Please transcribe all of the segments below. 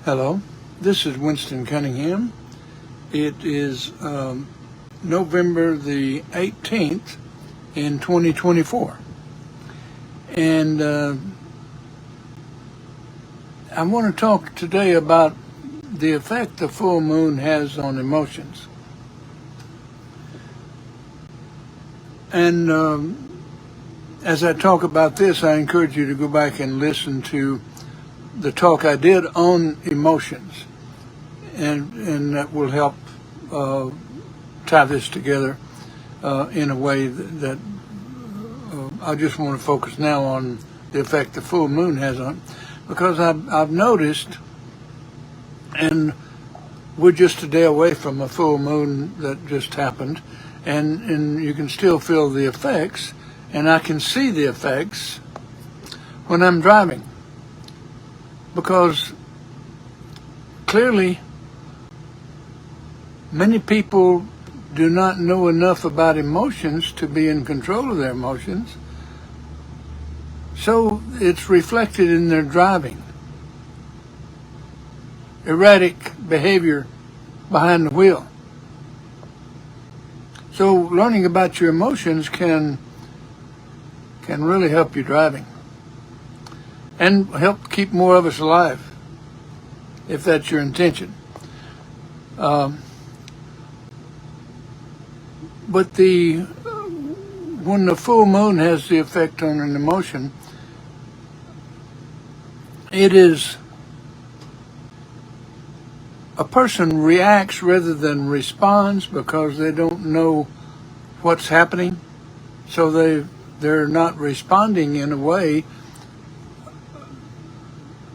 Hello, this is Winston Cunningham. It is November the 18th in 2024. And I want to talk today about the effect the full moon has on emotions. And as I talk about this, I encourage you to go back and listen to the talk I did on emotions, and that will help tie this together in a way that I just want to focus now on the effect the full moon has on, because I've noticed, and we're just a day away from a full moon that just happened, and you can still feel the effects, and I can see the effects when I'm driving. Because clearly, many people do not know enough about emotions to be in control of their emotions. So it's reflected in their driving. Erratic behavior behind the wheel. So learning about your emotions can really help you driving. And help keep more of us alive, if that's your intention. But when the full moon has the effect on an emotion, it is a person reacts rather than responds because they don't know what's happening. So they're not responding in a way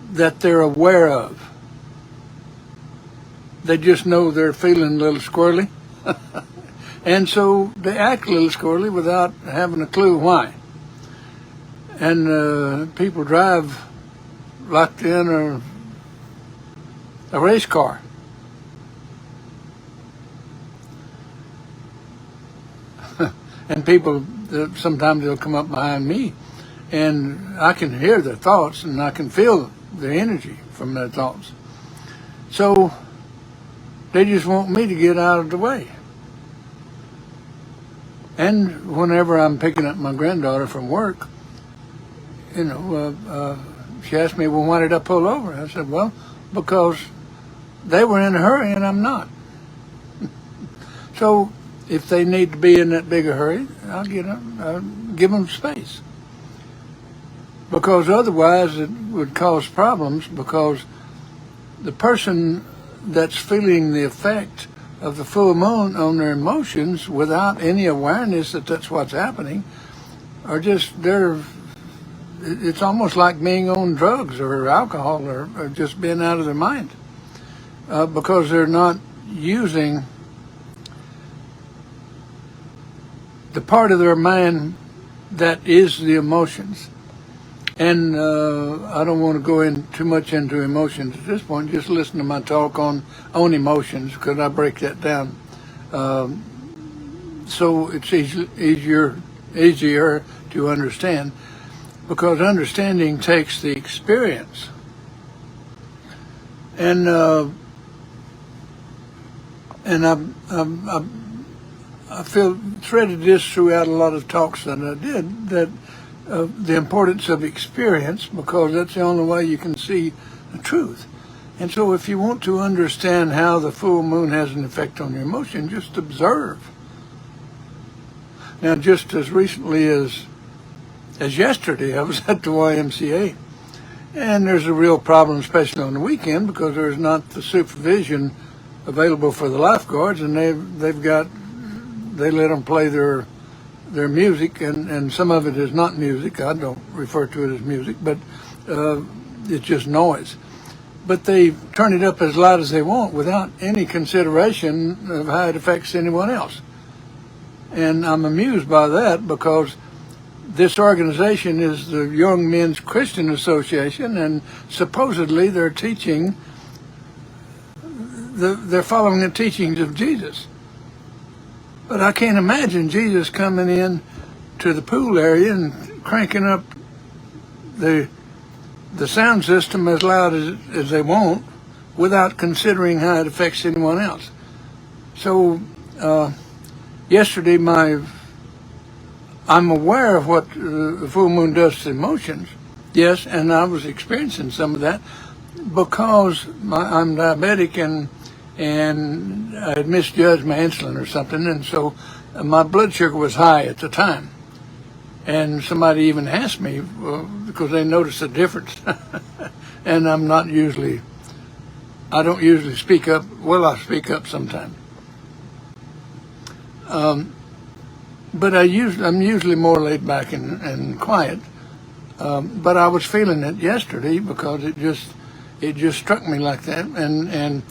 that they're aware of. They just know they're feeling a little squirrely. And so they act a little squirrely without having a clue why. And people drive like in a race car. And people, sometimes they'll come up behind me, and I can hear their thoughts, and I can feel the energy from their thoughts. So they just want me to get out of the way. And whenever I'm picking up my granddaughter from work, she asked me, well, why did I pull over? I said, well, because they were in a hurry and I'm not. So if they need to be in that big a hurry, I'll give them space. Because otherwise it would cause problems, because the person that's feeling the effect of the full moon on their emotions without any awareness that that's what's happening are just, it's almost like being on drugs or alcohol or just being out of their mind, because they're not using the part of their mind that is the emotions. And I don't want to go in too much into emotions at this point. Just listen to my talk on emotions, because I break that down. So it's easier to understand, because understanding takes the experience. And I feel threaded this throughout a lot of talks that I did, that the importance of experience, because that's the only way you can see the truth. And so if you want to understand how the full moon has an effect on your emotion, just observe. Now, just as recently as yesterday, I was at the YMCA, and there's a real problem, especially on the weekend, because there's not the supervision available for the lifeguards, and they let them play their music, and some of it is not music. I don't refer to it as music, but it's just noise. But they turn it up as loud as they want without any consideration of how it affects anyone else. And I'm amused by that, because this organization is the Young Men's Christian Association, and supposedly they're following the teachings of Jesus. But I can't imagine Jesus coming in to the pool area and cranking up the sound system as loud as they want, without considering how it affects anyone else. So yesterday, I'm aware of what the full moon does to emotions. Yes, and I was experiencing some of that because I'm diabetic and I had misjudged my insulin or something, and so my blood sugar was high at the time. And somebody even asked me because they noticed a difference. And I don't usually speak up. Well, I speak up sometimes. But I'm usually more laid back and quiet. But I was feeling it yesterday because it just struck me like that. And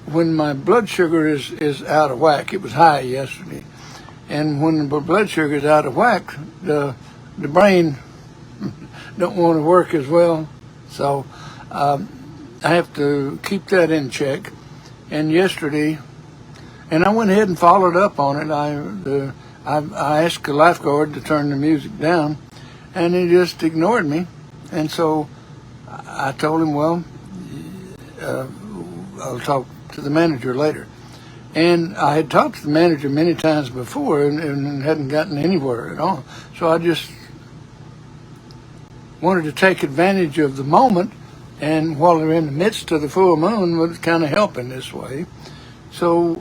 when my blood sugar is out of whack, it was high yesterday. And when the blood sugar is out of whack, the brain don't want to work as well. So I have to keep that in check. And yesterday, and I went ahead and followed up on it. I asked the lifeguard to turn the music down, and he just ignored me. And so I told him, well, I'll talk to the manager later. And I had talked to the manager many times before and hadn't gotten anywhere at all. So I just wanted to take advantage of the moment, and while they're in the midst of the full moon, was kind of helping this way. So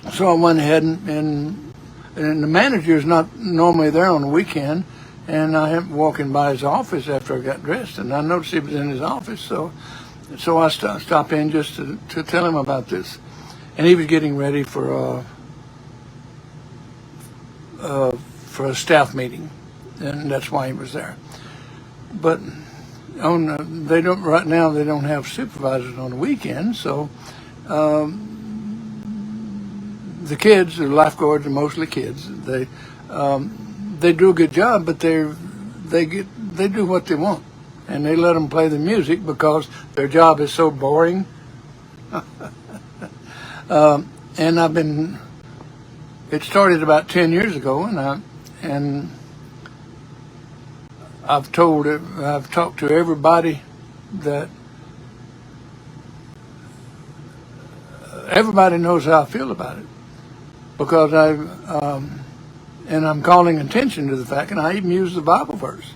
I went ahead and the manager is not normally there on the weekend, and I happened walking by his office after I got dressed, and I noticed he was in his office. So I stopped in just to tell him about this, and he was getting ready for a staff meeting, and that's why he was there. But right now they don't have supervisors on the weekend, so the kids, the lifeguards are mostly kids. They do a good job, but they do what they want, and they let them play the music because their job is so boring. And it started about 10 years ago, and I've talked to everybody that everybody knows how I feel about it, because I'm calling attention to the fact, and I even use the Bible verse.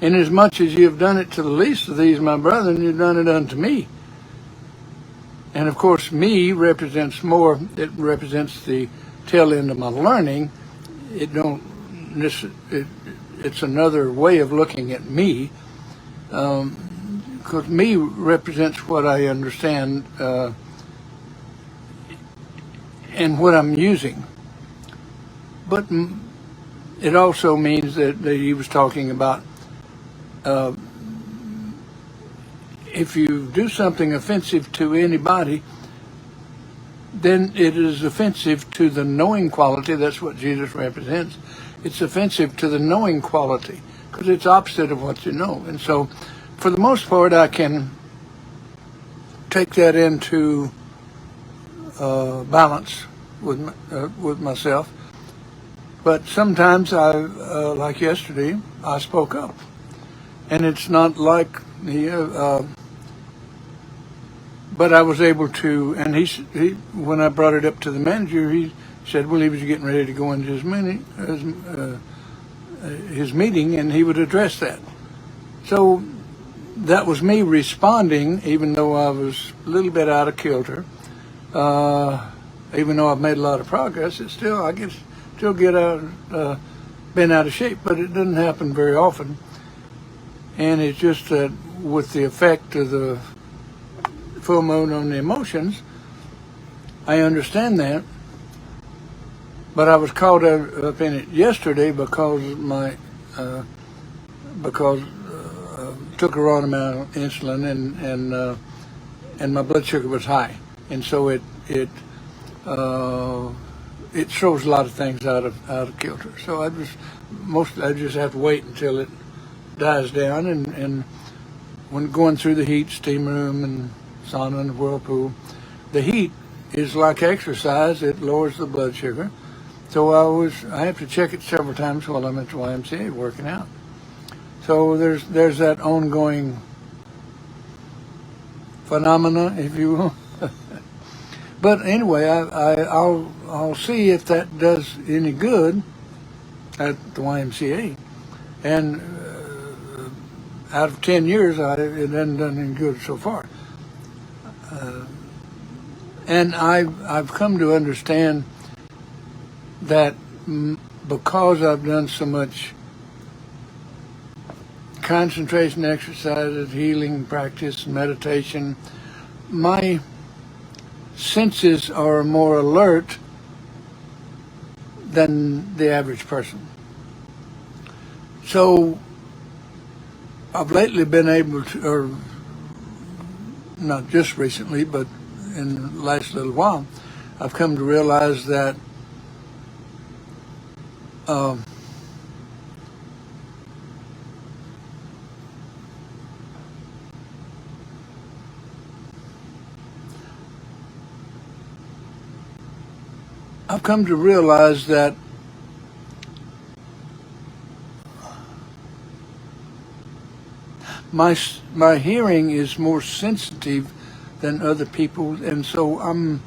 Inasmuch as you have done it to the least of these, my brethren, you've done it unto me. And of course, me represents more. It represents the tail end of my learning. It's another way of looking at me, because me represents what I understand and what I'm using. But it also means that he was talking about if you do something offensive to anybody, then it is offensive to the knowing quality. That's what Jesus represents. It's offensive to the knowing quality because it's opposite of what you know. And so, for the most part, I can take that into balance with myself. But sometimes like yesterday, I spoke up, and it's not like but I was able to. And he when I brought it up to the manager, he said, well, he was getting ready to go into his meeting, and he would address that. So that was me responding, even though I was a little bit out of kilter. Even though I've made a lot of progress, it's still been out of shape, but it doesn't happen very often. And it's just that with the effect of the full moon on the emotions, I understand that. But I was caught up in it yesterday because took a wrong amount of insulin and my blood sugar was high, and so it throws a lot of things out of kilter. So I just have to wait until it dies down, and when going through the heat, steam room and sauna and the whirlpool, the heat is like exercise. It lowers the blood sugar. So I have to check it several times while I'm at the YMCA working out. So there's that ongoing phenomena, if you will. But anyway, I'll see if that does any good at the YMCA. And out of 10 years, it hasn't done any good so far. And I've come to understand that because I've done so much concentration exercises, healing practice, meditation, my senses are more alert than the average person. So I've lately been able to, or not just recently, but in the last little while, I've come to realize that I've come to realize that my hearing is more sensitive than other people's, and so I'm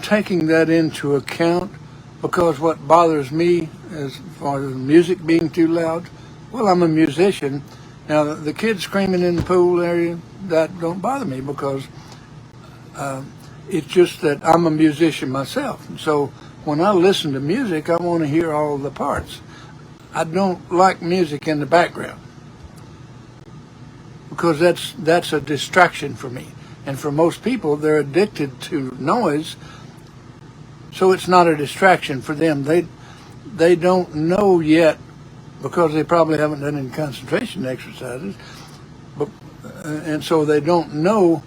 taking that into account, because what bothers me as far as music being too loud, well, I'm a musician. Now, the kids screaming in the pool area, that don't bother me, because it's just that I'm a musician myself. And so when I listen to music, I want to hear all the parts. I don't like music in the background, because that's a distraction for me. And for most people, they're addicted to noise, so it's not a distraction for them. They don't know yet, because they probably haven't done any concentration exercises, but, and so they don't know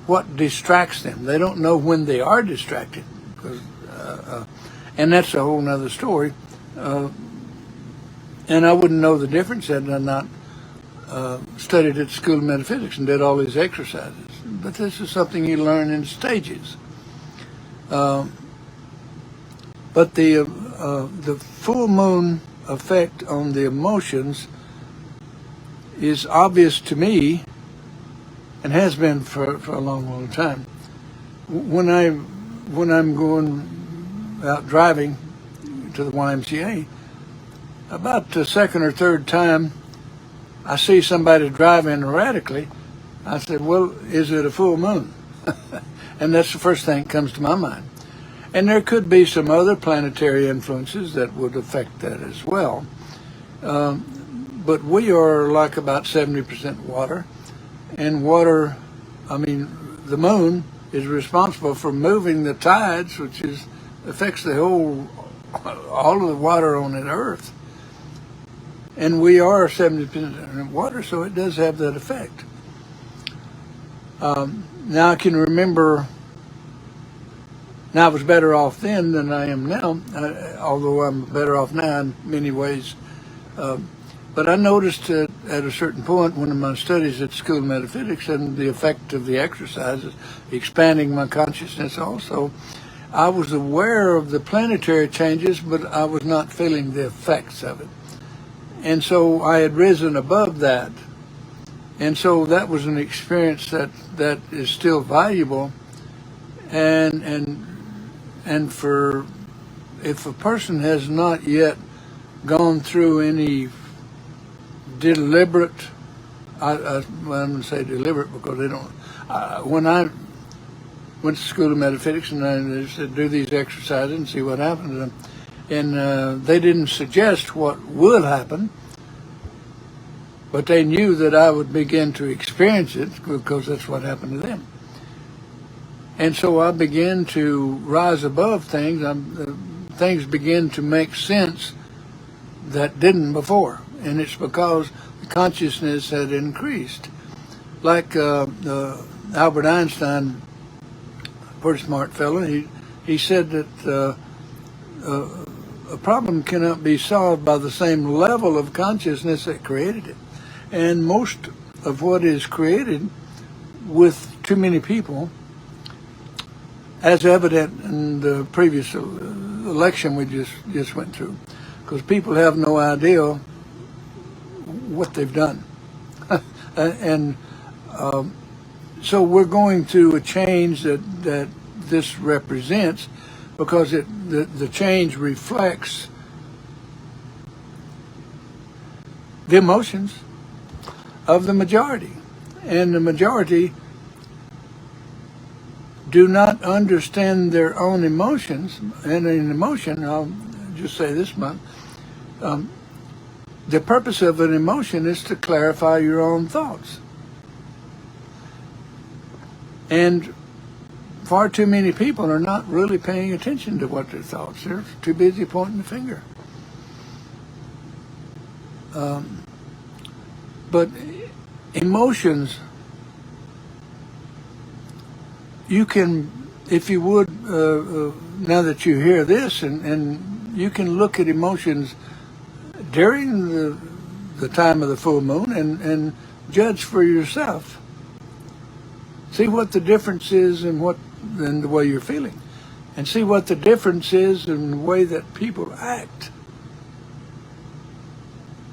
what distracts them. They don't know when they are distracted, because, and that's a whole nother story. And I wouldn't know the difference had I not studied at the School of Metaphysics and did all these exercises. But this is something you learn in stages. But the full moon effect on the emotions is obvious to me, and has been for a long, long time. When I'm going out driving to the YMCA, about the second or third time I see somebody driving erratically, I said, well, is it a full moon? And that's the first thing that comes to my mind. And there could be some other planetary influences that would affect that as well. But we are like about 70% water. And water, the moon is responsible for moving the tides, which affects all of the water on the earth. And we are 70% water, so it does have that effect. Now I can remember, now I was better off then than I am now, although I'm better off now in many ways. But I noticed at a certain point when in my studies at School of Metaphysics and the effect of the exercises, expanding my consciousness also, I was aware of the planetary changes, but I was not feeling the effects of it. And so I had risen above that. And so that was an experience that is still valuable. And for, if a person has not yet gone through any deliberate, I'm going to say deliberate because they don't, when I went to School of Metaphysics and they said do these exercises and see what happens, and they didn't suggest what would happen, but they knew that I would begin to experience it because that's what happened to them. And so I began to rise above things. Things began to make sense that didn't before. And it's because the consciousness had increased. Like Albert Einstein, a pretty smart fellow, he said that a problem cannot be solved by the same level of consciousness that created it. And most of what is created with too many people, as evident in the previous election we just went through, because people have no idea what they've done. And So we're going through a change that this represents, because the change reflects the emotions of the majority. And the majority do not understand their own emotions. And an emotion, I'll just say this much, the purpose of an emotion is to clarify your own thoughts. And far too many people are not really paying attention to what their thoughts are. They're too busy pointing the finger. But emotions, you can, if you would, now that you hear this, and you can look at emotions during the time of the full moon and judge for yourself. See what the difference is in the way you're feeling, and see what the difference is in the way that people act.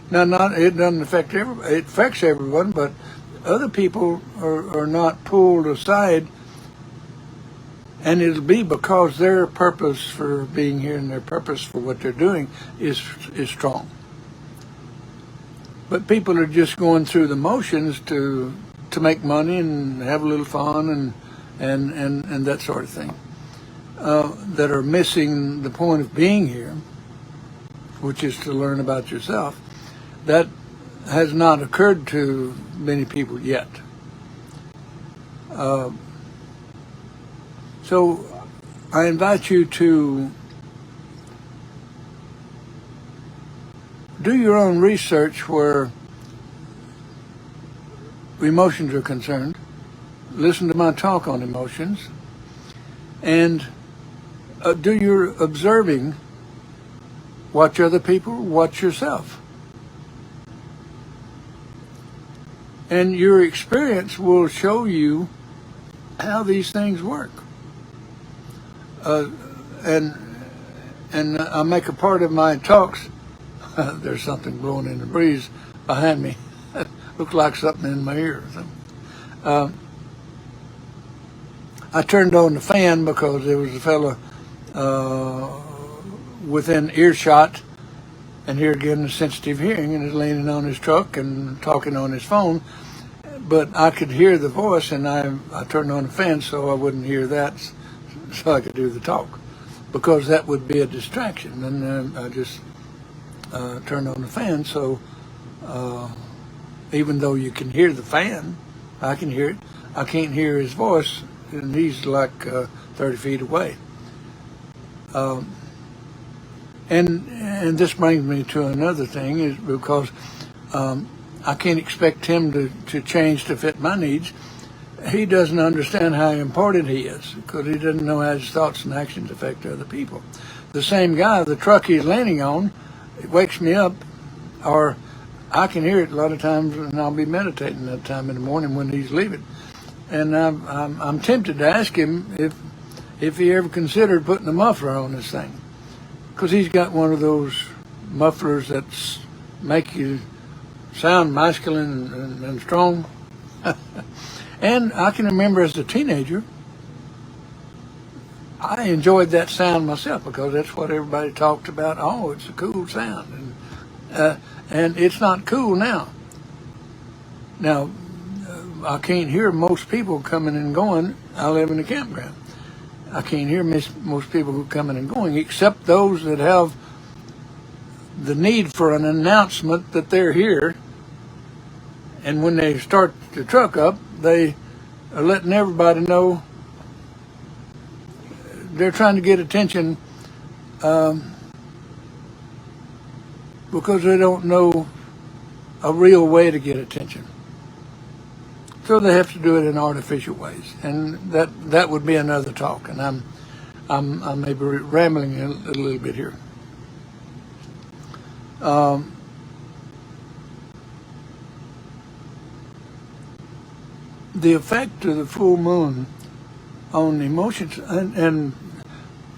Now, it doesn't affect everybody. It affects everyone, but other people are not pulled aside, and it'll be because their purpose for being here and their purpose for what they're doing is strong. But people are just going through the motions to make money and have a little fun and that sort of thing, that are missing the point of being here, which is to learn about yourself. That has not occurred to many people yet. So I invite you to do your own research where emotions are concerned. Listen to my talk on emotions, and do your observing. Watch other people, watch yourself. And your experience will show you how these things work. And I make a part of my talks. There's something blowing in the breeze behind me. Looks like something in my ear or something. I turned on the fan because there was a fella within earshot, and here again the sensitive hearing, and is leaning on his truck and talking on his phone. But I could hear the voice, and I turned on the fan so I wouldn't hear that, so I could do the talk, because that would be a distraction. And I just turned on the fan, so even though you can hear the fan, I can hear it. I can't hear his voice, and he's like 30 feet away. And this brings me to another thing, is because I can't expect him to change to fit my needs. He doesn't understand how important he is, because he doesn't know how his thoughts and actions affect other people. The same guy, the truck he's landing on, it wakes me up, or I can hear it a lot of times, and I'll be meditating that time in the morning when he's leaving. And I'm tempted to ask him if he ever considered putting a muffler on this thing, because he's got one of those mufflers that make you sound masculine and strong. And I can remember as a teenager, I enjoyed that sound myself, because that's what everybody talked about. Oh, it's a cool sound. And it's not cool now. Now, I can't hear most people coming and going. I live in a campground. I can't hear most people who are coming and going, except those that have the need for an announcement that they're here. And when they start the truck up, they are letting everybody know they're trying to get attention, because they don't know a real way to get attention. So they have to do it in artificial ways, and that would be another talk. And I'm maybe rambling a little bit here. The effect of the full moon on emotions, and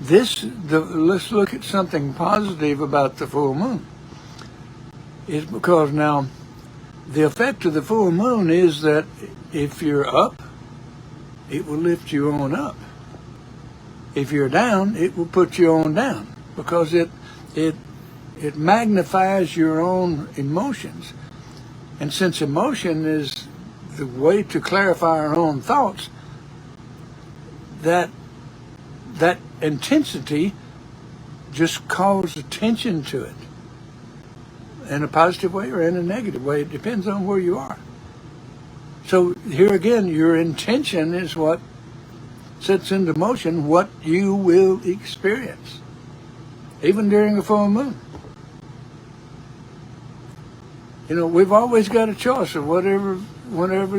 let's look at something positive about the full moon, is because now the effect of the full moon is that if you're up, it will lift you on up. If you're down, it will put you on down, because it magnifies your own emotions. And since emotion is the way to clarify our own thoughts, that intensity just calls attention to it, in a positive way or in a negative way. It depends on where you are. So here again, your intention is what sets into motion what you will experience, even during a full moon. You know, we've always got a choice of whatever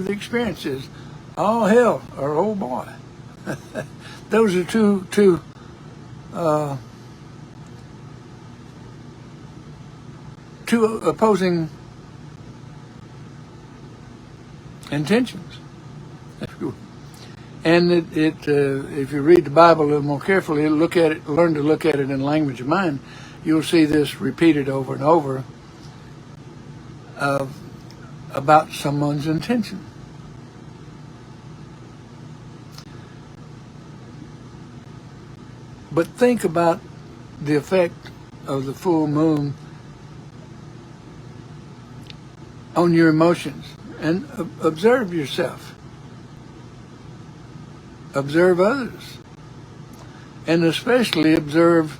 the experience is. Oh, hell, or oh boy. Those are two opposing intentions. And if you read the Bible a little more carefully, learn to look at it in the language of mind, you'll see this repeated over and over about someone's intention. But think about the effect of the full moon on your emotions, and observe yourself. Observe others, and especially observe.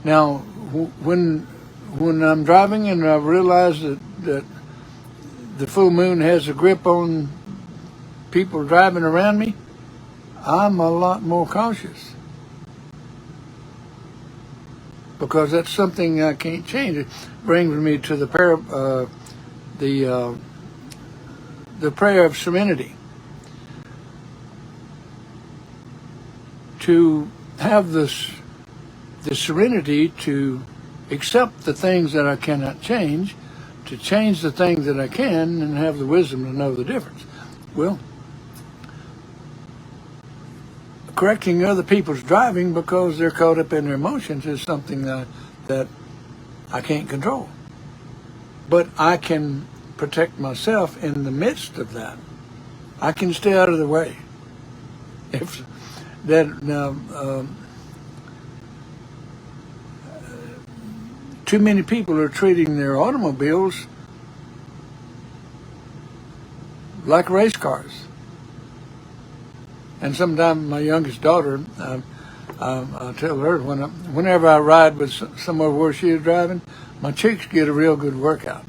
Now, when I'm driving and I realize that the full moon has a grip on people driving around me, I'm a lot more cautious, because that's something I can't change. It brings me to the prayer of serenity. To have the serenity to accept the things that I cannot change, to change the things that I can, and have the wisdom to know the difference. Well, correcting other people's driving because they're caught up in their emotions is something that I can't control. But I can protect myself in the midst of that. I can stay out of the way. If that now, too many people are treating their automobiles like race cars. And sometimes my youngest daughter, I tell her whenever I ride with somewhere where she is driving, my cheeks get a real good workout.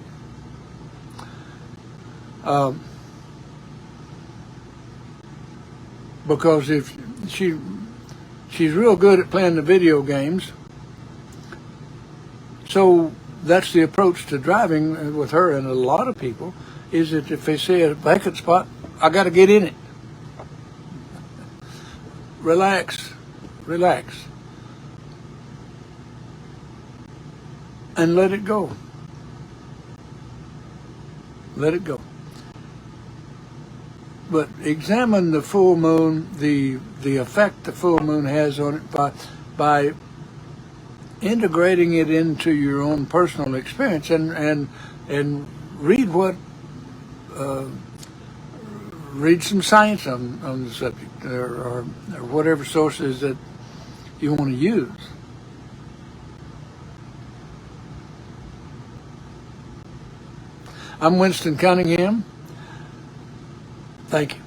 Because if she's real good at playing the video games, so that's the approach to driving with her and a lot of people, is that if they see a vacant spot, I got to get in it. Relax, and let it go. Let it go. But examine the full moon, the effect the full moon has on it by integrating it into your own personal experience, and read read some science on the subject, or whatever sources that you want to use. I'm Winston Cunningham. Thank you.